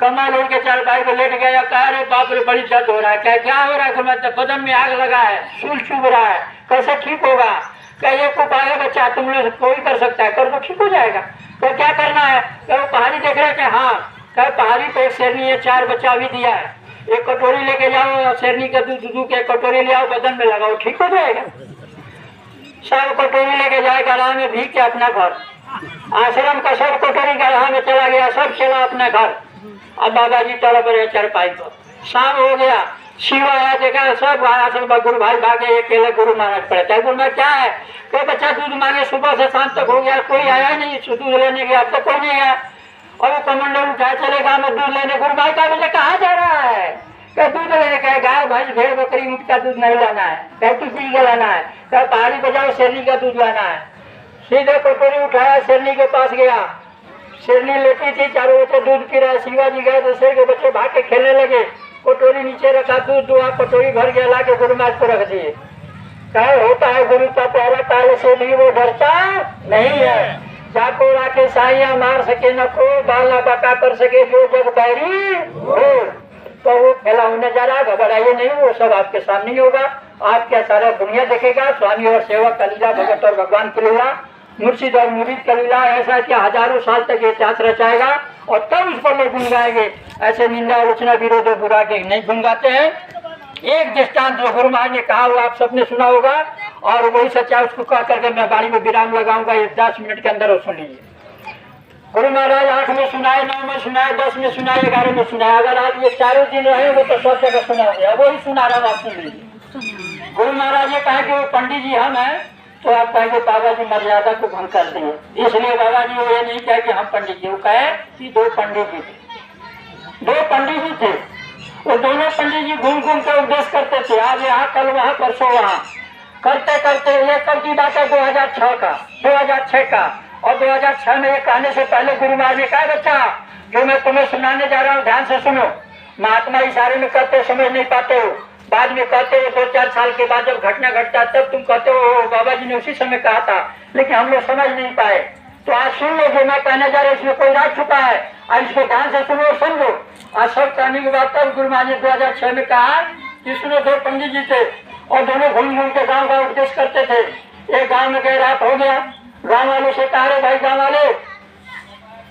कमाल उनके चारपाई को लेट गया। कहा रे बाप रे बड़ी दर्द हो रहा है। क्या हो रहा है गुरु महाराज, बदन में आग लगा है, सूल चुभ रहा है, कैसे ठीक होगा। क्या एक उपाय है बच्चा, तुम लोग कोई कर सकता है, कर तो ठीक हो जाएगा। तो क्या करना है, क्या वो पहाड़ी देख रहे हैं। हाँ, क्या पहाड़ी पे एक शेरनी है, 4 बच्चा भी दिया है, एक कटोरी लेके जाओ, शेरनी का दूध के कटोरी ले आओ, बदन में लगाओ, ठीक हो जाएगा। सब कटोरी लेके जाए गला में भीग के अपना घर, आश्रम का सब कटोरी गला में चला गया, सब चला अपना घर। अब बाबा जी तड़प रहे चारपाई पर, शाम हो गया, शिवा आया, देखा सब आश्रम का गुरु भाई भागे, अकेले गुरु महाराज पड़े। गुरु महाराज क्या है, कोई बच्चा दूध मांगे, सुबह से शाम तक हो गया, कोई आया नहीं दूध लेने गया, अब तक कोई नहीं आया। और वो कमंडल उठाए चले गाँव में दूध लेने। गुरु भाई का बोले कहाँ जा रहा है, क्या दूध लेने का, गाय भैंस भेड़ बकरी ऊँट का दूध नहीं लाना है, क्या किसी का लाना है, क्या पहाड़ी बजाओ शेरनी का दूध लाना है। सीधे कटोरी उठाया, शेरनी के पास गया, शेरनी लेटी थी, चारों बच्चे दूध पी रहे। शिवाजी गए, दूसरे के बच्चे भाग के खेलने लगे, कटोरी नीचे रखा, दूध दुआ, कटोरी भर गया, ला के गुरु महाराज को रख दिए। क्या होता है गुरु का प्यारा, काल से भी वो डरता नहीं है। जाको राके साइया मार सके न को, बाला बका कर सके जो जग बैरी हो। तो वो फैला होने जा रहा, घबराइए नहीं, वो सब आपके सामने ही होगा, आपका सारा दुनिया देखेगा। स्वामी और सेवक का लीला, भगत और भगवान की लीला, मुर्शिद और मुरीद का लीला, ऐसा क्या हजारों साल तक ये इतिहास रचाएगा, और तब उस पर लोग गुनगाएंगे। ऐसे निंदा आलोचना विरोध बुरा के नहीं गुनगाते हैं। एक दृष्टांत जो गुरु महाराज ने कहा वो आप सबने सुना होगा, और वही सच्चा उसको कह करके मैं वाणी में विराम लगाऊंगा, ये 10 मिनट के अंदर वो सुन लीजिए। गुरु महाराज 8 में सुनाए, 9 में सुनाए, 10 में सुनाए, 11 में सुनाए। अगर आप ये चारों दिन रहेंगे तो सब जगह सुनाओगे, वही सुना रहा हूँ, आप सुन लीजिए। गुरु महाराज ने कहा कि वो पंडित जी हम हैं, तो आप कहेंगे बाबा जी मर्यादा को भंग कर दिए, इसलिए बाबा जी वो ये नहीं कहे कि हम पंडित जी, वो कहे कि 2 पंडित जी थे। 2 पंडित जी थे, वो दोनों पंडित जी घूम घूम कर उपदेश करते थे, आज यहाँ कल वहाँ परसों वहाँ, करते करते ये कल की बात है 2006 का। और 2006 में ये कहने से पहले गुरु महाराज ने कहा बच्चा जो मैं तुम्हें सुनाने जा रहा हूँ ध्यान से सुनो। महात्मा इशारे में कहते समझ नहीं पाते हो, बाद में कहते हो 2-4 साल के बाद जब घटना घटता है तब तुम कहते हो बाबा जी ने उसी समय कहा था, लेकिन हम लोग समझ नहीं पाए। तो आज सुन लो जो मैं कहने जा रहा हूँ, इसमें कोई राज छुपा है, आज इसको ध्यान से सुनो और समझो। आज सब कहने की बात तब गुरु महाराज ने 2006 में कहा कि सुनो 2 पंडित जी थे और दोनों घूम घूम के गाँव का उपदेश करते थे। एक गाँव में गए, रात हो गया, गाँव वालों से कहा रे भाई गाँव वाले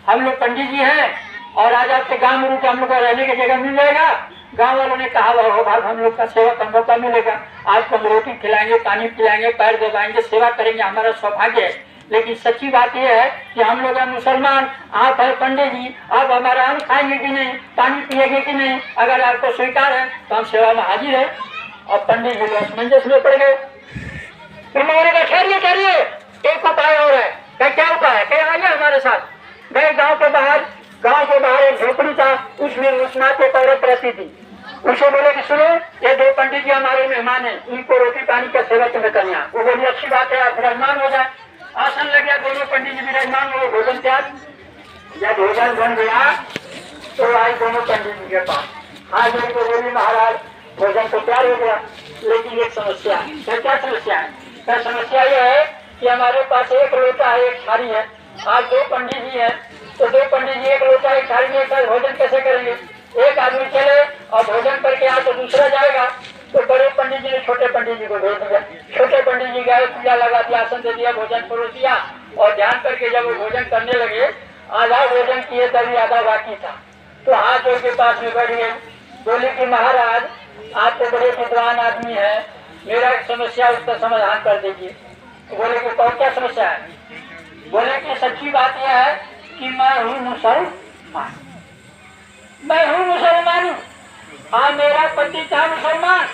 हम लोग पंडित जी हैं और आज आपके गाँव में रुके, हम लोग को रहने की जगह मिल जाएगा। गाँव वालों ने कहा हो भाई हम लोग का सेवा का मौका मिलेगा, आपको हम रोटी खिलाएंगे, पानी पिलाएंगे, पैर दबाएंगे, सेवा करेंगे, हमारा सौभाग्य है। लेकिन सच्ची बात यह है कि हम लोग हैं मुसलमान, आप है पंडित जी, आप हमारा अन्न खाएंगे कि नहीं, पानी पिएंगे कि नहीं, अगर आपको स्वीकार है तो हम सेवा में हाजिर है। और पंडित जी असमंजस में पड़ गए। ठहरिए एक उपाय और है। क्या उपाय है, क्या आइए हमारे साथ। गए गाँव के बाहर एक झोपड़ी था, उसमें मुस्नात एक औरत रहती थी। उसे बोले कि सुनो ये 2 पंडित जी हमारे मेहमान हैं, इनको रोटी पानी का सेवा तुम्हें करना। वो बोली अच्छी बात है, आप विराजमान हो जाए। आसन लग गया, दोनों पंडित जी विराजमान हो, भोजन तैयार। जब भोजन बन गया तो आई दोनों पंडित जी के पास। आज उनको बोली महाराज भोजन तो तैयार हो गया, लेकिन एक समस्या है। क्या समस्या है? क्या समस्या यह है कि हमारे पास एक लोटा है, एक थाली है। आज 2 पंडित जी हैं, तो 2 पंडित जी एक लोटा एक थाली में एक साथ भोजन कैसे करेंगे? एक आदमी चले और भोजन करके आए तो दूसरा जाएगा। तो बड़े पंडित जी ने छोटे पंडित जी को भेज दिया। छोटे पंडित जी गए, पूजा लगा दिया, आसन दे दिया, भोजन परोस दिया और ध्यान करके जब वो भोजन करने लगे, आधा भोजन किए तभी आधा बाकी था। तो हाथ जोड़ के पास में बैठ गए, बोले कि महाराज आप तो बड़े विद्वान आदमी है, मेरा एक समस्या उसका समाधान कर दीजिए। तो बोले कि कौन क्या समस्या है? बोले कि सच्ची बात यह है कि मैं हूँ मुसलमान, मैं हूँ मुसलमान हूँ, हाँ मेरा पति था मुसलमान,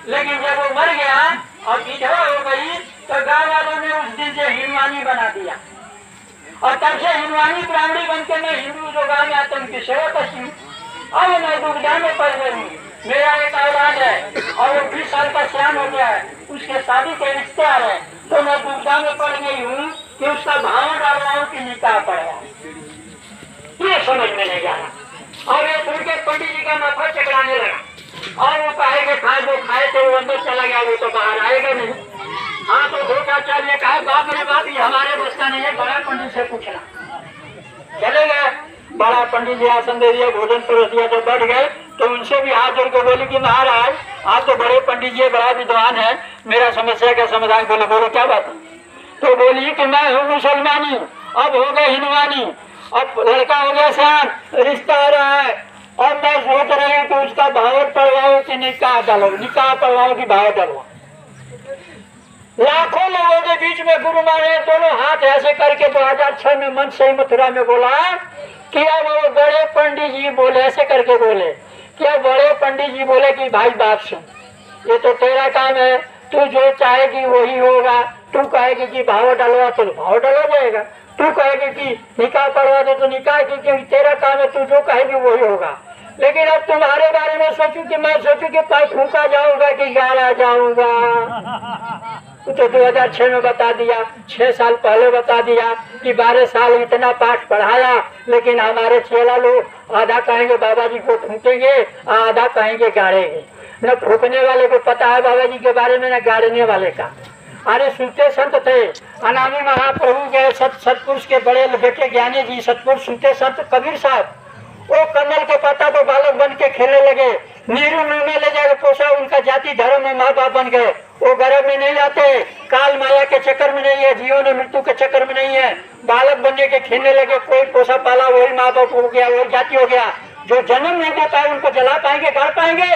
लेकिन जब वो मर गया और विधवा हो गई तो गाँव वालों ने उस दिन से हिंदवानी बना दिया, और तब से हिंदवानी ब्राह्मणी बन के मैं हिंदू जो गाँव में आते हैं उनकी सेवा करती हूँ। अब मैं दुर्गा में पड़ गई हूँ, मेरा एक औलाद है और वो 20 साल का सियान हो गया है, उसके शादी के रिश्ते आ रहे हैं, तो मैं दुर्गा में पड़ गई हूँ कि उसका भाव डालवाऊं कि निकाह पड़वाऊं, ये समझ में नहीं आ रहा। और ये सुन के पंडित जी का माथा चकराने लगा, और वो कहे खाए जो खाए थे वो अंदर चला गया, वो तो बाहर आएगा नहीं। हाँ तो भोटाचार्य कहा बाप रे बाप ये हमारे बस का नहीं है, बड़ा पंडित से पूछना। चले गए, बड़ा पंडित जी आसन दे दिया, भोजन परोस दिया, जब बैठ गए तो उनसे भी हाथ जोड़ के बोली कि महाराज आप तो बड़े पंडित जी बड़ा विद्वान है, मेरा समस्या का समाधान बोले। बोले क्या बात है? तो बोली कि मैं हूँ मुसलमानी, अब हो गए हिंदवानी, अब लड़का हो गया सियान, रिश्ता आ रहा है, और मैं सोच रही हूँ कि उसका भावट पड़वाओ कि निकाह डालो, निकाह पड़वाओ कि भाव डालो। लाखों लोगों के बीच में गुरु महाराज दोनों हाथ ऐसे करके 2006 में मन से मथुरा में बोला कि अब वो बड़े पंडित जी बोले, ऐसे करके बोले कि अब बड़े पंडित जी बोले कि भाई बात सुन, ये तो तेरा काम है, तू जो चाहेगी वही होगा, तू कहेगी कि भाव डलवा तो भाव डलवा जाएगा, तू कहेगी कि निकाह पढ़वा दो तो निकाह की, क्योंकि तेरा काम है, तू जो कहेगी वही होगा। लेकिन अब तुम्हारे बारे में सोचूं कि मैं सोचूं कि पास फूका जाऊंगा कि गाड़ा जाऊंगा, तो 2006 में बता दिया, 6 साल पहले बता दिया कि 12 साल इतना पाठ पढ़ाया, लेकिन हमारे चेला लोग आधा कहेंगे बाबा जी को फूकेंगे, आधा कहेंगे गाड़ेंगे। न फूकने वाले को पता है बाबा जी के बारे में, न गाड़ने वाले का। अरे सूते संत थे, अनामी महाप्रभु के सतपुरुष के बड़े बेटे ज्ञानी जी सतपुरुष सूते संत कबीर साहब, वो कमल के पत्ता तो बालक बन के खेलने लगे, नीरू में ले जाकर पोसा, उनका जाति धर्म में माँ बाप बन गए, वो गर्भ में नहीं आते, काल माया के चक्कर में नहीं है, जीवन और मृत्यु के चक्कर में नहीं है, बालक बनने के खेलने लगे, कोई पोसा पाला वही माँ बाप हो गया, वही जाति हो गया। जो जन्म नहीं दे पाए उनको जला पाएंगे, गाड़ पाएंगे।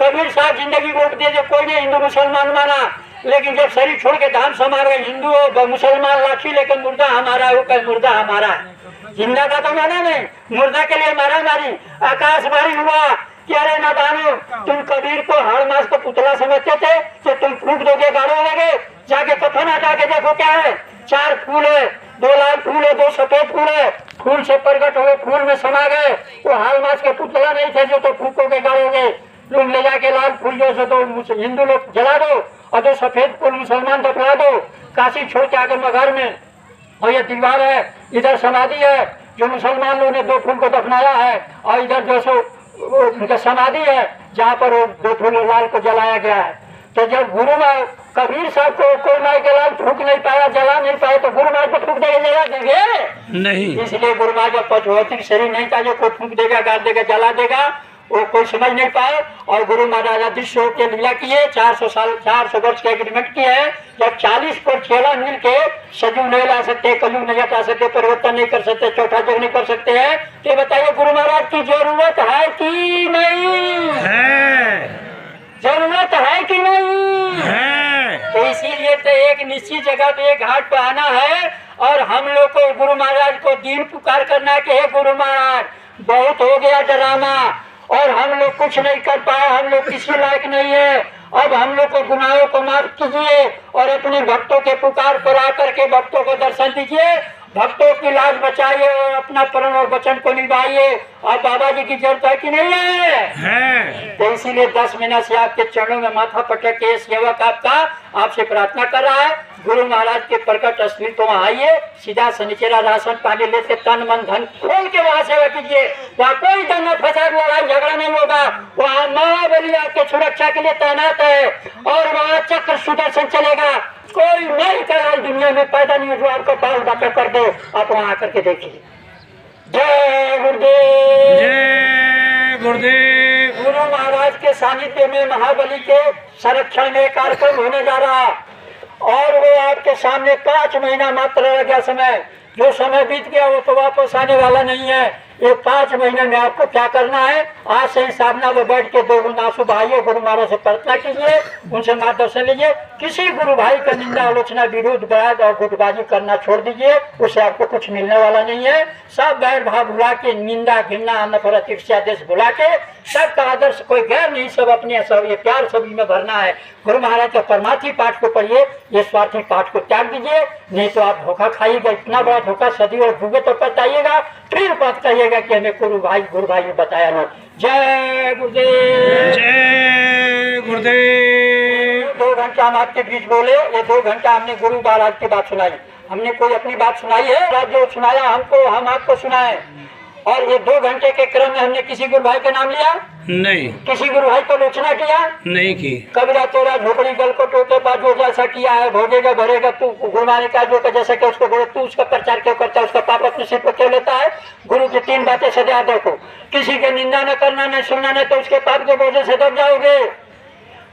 कबीर साहब जिंदगी वोट दिए, कोई ने हिंदू मुसलमान माना, लेकिन जब शरीर छोड़ के धाम समा गए, हिंदू हो मुसलमान लाठी लेकर मुर्दा हमारा हो, कहीं मुर्दा हमारा है, जिंदा का तो माना नहीं, मुर्दा के लिए मारा मारी, आकाशवाणी हुआ कि अरे नादानो, तुम कबीर को हर मास को पुतला समझते थे, तो तुम फूक दोगे, गाड़ोगे, जाके कफन हटा के देखो क्या है, 4 फूल है, 2 लाल फूल है, 2 सफेद फूल है, फूल से प्रकट हुए, फूल में समा गए, वो हर मास के पुतला नहीं थे जो तो फूकोगे गाड़ोगे। तुम ले जाके लाल फूल जो से तो हिंदू लोग जला दो, और 2 सफेद फूल मुसलमान दफना दो, काशी छोड़ के आकर मगर में, और ये दीवार है, इधर समाधि है, जो मुसलमान लोगों ने 2 फूल को दफनाया है, और इधर जो सो उनका समाधि है जहाँ पर वो 2 फूल लाल को जलाया गया है। तो जब गुरु माँ कबीर साहब को कोई माई के लाल फूक नहीं पाया, जला नहीं पाया, तो गुरु माँ को फूक देगा, जला देंगे नहीं। इसलिए गुरु माँ का भौतिक शरीर नहीं था जो कोई फूक देगा, गाड़ देगा, जला देगा, वो कोई समझ नहीं पाए। और गुरु महाराज अदृश्य होकर लीला किए, 400 वर्ष का एग्रीमेंट किया है। जब 40 पर चेला मिल के सजू नहीं ला सकते, कलू नहीं हटा सकते, परिवर्तन नहीं कर सकते, चौथा जग नहीं कर सकते हैं, तो बताइए गुरु महाराज की जरूरत है कि नहीं है? जरूरत है कि नहीं है? तो इसीलिए तो एक निश्चित जगह पे एक घाट पे आना है, और हम लोग को गुरु महाराज को दीन पुकार करना है कि हे गुरु महाराज बहुत हो गया ड्रामा, और हम लोग कुछ नहीं कर पाए, हम लोग किसी लायक नहीं है, अब हम लोग को गुनाहों को माफ कीजिए, और अपने भक्तों के पुकार पर आकर के भक्तों को दर्शन दीजिए, भक्तों की लाज बचाइए, और अपना प्रण और वचन को निभाइए। और बाबा जी की जरूरत है कि नहीं है? तो इसीलिए 10 महीना से आपके चरणों में माथा पटक के सेवक आपसे प्रार्थना कर रहा है, गुरु महाराज के प्रकट अस्थिर तो वहाँ आइए, सीधा सनिचेरा राशन पानी लेते तन मन धन खोल के वहाँ सेवा कीजिए। वहाँ कोई दंगा फसाद लड़ाई झगड़ा नहीं होगा, वहाँ माँ बलि आपके सुरक्षा के लिए तैनात है, और वहाँ चक्र सुदर्शन चलेगा। कोई नई कराल दुनिया में पैदा नहीं जो आपको पाल बातें कर दे, आप वहाँ आकर के देखिए। जय गुरुदेव, जय गुरुदेव। गुरु महाराज के सानिध्य में महाबली के संरक्षण में कार्यक्रम होने जा रहा, और वो आपके सामने 5 महीना मात्र रह गया समय, जो समय बीत गया वो तो वापस आने वाला नहीं है। ये 5 महीने में आपको क्या करना है, आज से ही सामना में बैठ के 2 गुना आंसू बहाइए, गुरु महाराज से प्रार्थना कीजिए, उनसे मार्गदर्शन लीजिए। किसी गुरु भाई का निंदा, आलोचना, विरोध, बयान और गुटबाजी करना छोड़ दीजिए, उससे आपको कुछ मिलने वाला नहीं है। सब बैर भाव भुला के, निंदा, घृणा, नफरत, ईर्ष्या, देश भुला के, सबका आदर्श, कोई गैर नहीं, सब अपने, सब ये प्यार सभी में भरना है। गुरु महाराज के परमार्थी पाठ को पढ़िए, ये स्वार्थी पाठ को त्याग दीजिए, नहीं तो आप धोखा खाइएगा। इतना बड़ा धोखा सदी और डूबे तो पछताइएगा, फिर बात कहिएगा कि हमें गुरु भाई ने बताया ना। जय गुरुदेव, जय गुरुदेव। 2 घंटा हम आपके बीच बोले, ये 2 घंटा हमने गुरु महाराज की बात सुनाई, हमने कोई अपनी बात सुनाई है? जो सुनाया हमको, हम आपको सुनाए। और ये 2 घंटे के क्रम में हमने किसी गुरु भाई का नाम लिया नहीं, किसी गुरु भाई को आलोचना किया नहीं की। कबीरा तोरा झोपड़ी गल को टोटे बाद जो जैसा किया है भोगेगा भरेगा। तू गुरुमाने का जो जैसा कि उसको बोले, तू उसका प्रचार क्यों करता है, उसका पाप अपने सिर पर क्यों लेता है? गुरु की 3 बातें सदा देखो, किसी की निंदा न करना, न सुनना, न तो उसके पाप के बोझे से दब जाओगे।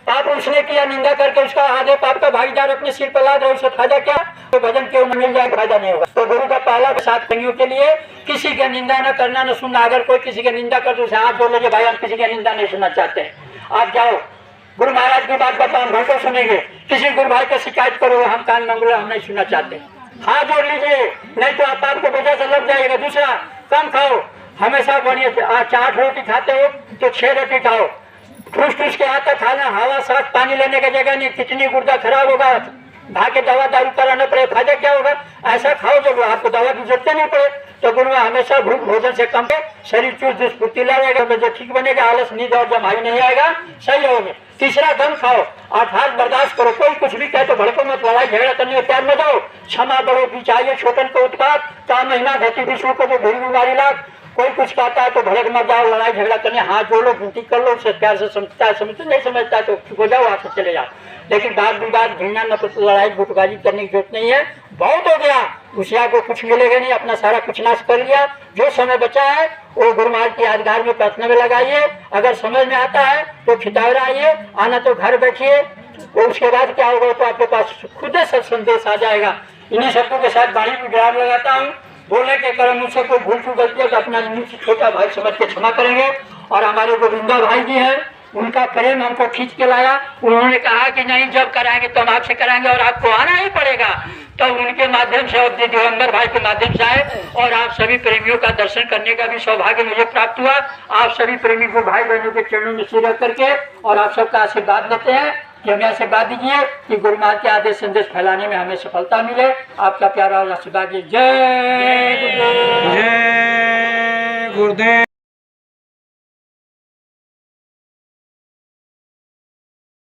पाप उसने किया, निंदा करके उसका आधे पाप का भागीदार अपने सिर पर ला दो, उससे फायदा क्या? तो भजन क्यों न मिल जाए, फायदा नहीं होगा। तो गुरु का पहला 7 कमियों के लिए, किसी की निंदा न करना, न सुनना। अगर कोई किसी की निंदा कर तो उसे हाथ जोड़ लीजिए, भाई हम किसी की निंदा नहीं सुनना चाहते हैं, आप जाओ। गुरु महाराज की बात बताओ, हम घंटों सुनेंगे। किसी गुरु भाई का शिकायत करो, हम कान मंगलो, हम नहीं सुनना चाहते, हाथ जोड़ लीजिए, नहीं तो आप आपको वजह से लग जाएगा। दूसरा, कम खाओ, हमेशा बढ़िया 4 रोटी खाते हो तो 6 रोटी खाओ। ठूस के आता खाना, हवा साथ पानी लेने का जगह नहीं, कितनी गुर्दा खराब होगा, भागे दवा दारू कराना पड़े, फायदा क्या होगा? ऐसा खाओ जो आपको दवा की जरूरत नहीं पड़े। तो गुरु हमेशा भूख भोजन से कम है, शरीर चुस्त फुर्तीला रहेगा, जो ठीक बनेगा, आलस नींद और जमाई नहीं आएगा, सही होगा। तीसरा, दम खाओ, अर्थात बर्दाश्त करो, कोई कुछ भी कहे तो भड़को मत, लड़ाई झगड़ा करने में प्यार में जाओ, क्षमा बड़ो भी चाहिए, छोटन को उत्पात का महीना घटी विष्णु को जो भीड़ बीमारी लाख। कोई कुछ कहता है तो भड़क मत जाओ, लड़ाई झगड़ा करने, हाथ जोड़ो, गिनती कर लो, उससे प्यार से समझता है, समझते नहीं समझता है तो चुप हो जाओ, वहां से चले जाओ। लेकिन बात विवाद, घृणा, नफरत, लड़ाई गुटबाजी करने की जरूरत नहीं है, बहुत हो गया। उसे को कुछ मिलेगा नहीं, अपना सारा कुछ नाश कर लिया। जो समय बचा है वो गुरु महाराज की यादगार में प्रार्थना में लगाइए। अगर समझ में आता है तो खितावरा आइए, आना तो घर बैठिए। उसके बाद क्या होगा तो आपके पास खुद से संदेश आ जाएगा। इन्हीं शब्दों के साथ बाणी में विराम लगाता हूँ। बोलने के कारण मुझसे कोई भूल चूक गलती है तो अपना मुझसे छोटा भाई समझ के क्षमा करेंगे। और हमारे गोविंदा भाई जी हैं, उनका प्रेम हमको खींच के लाया। उन्होंने कहा कि नहीं, जब कराएंगे तो हम आपसे कराएंगे और आपको आना ही पड़ेगा। तो उनके माध्यम से और दिगंबर भाई के माध्यम से आए और आप सभी प्रेमियों का दर्शन करने का भी सौभाग्य मुझे प्राप्त हुआ। आप सभी प्रेमी को भाई बहनों के चरणों में सिर रख करके और आप सबका आशीर्वाद लेते हैं कि हमें आशीर्वाद दीजिए कि गुरु महाराज के आदेश संदेश फैलाने में हमें सफलता मिले। आपका प्यारा आशीर्वाद। जय गुरुदेव। जय गुरुदेव।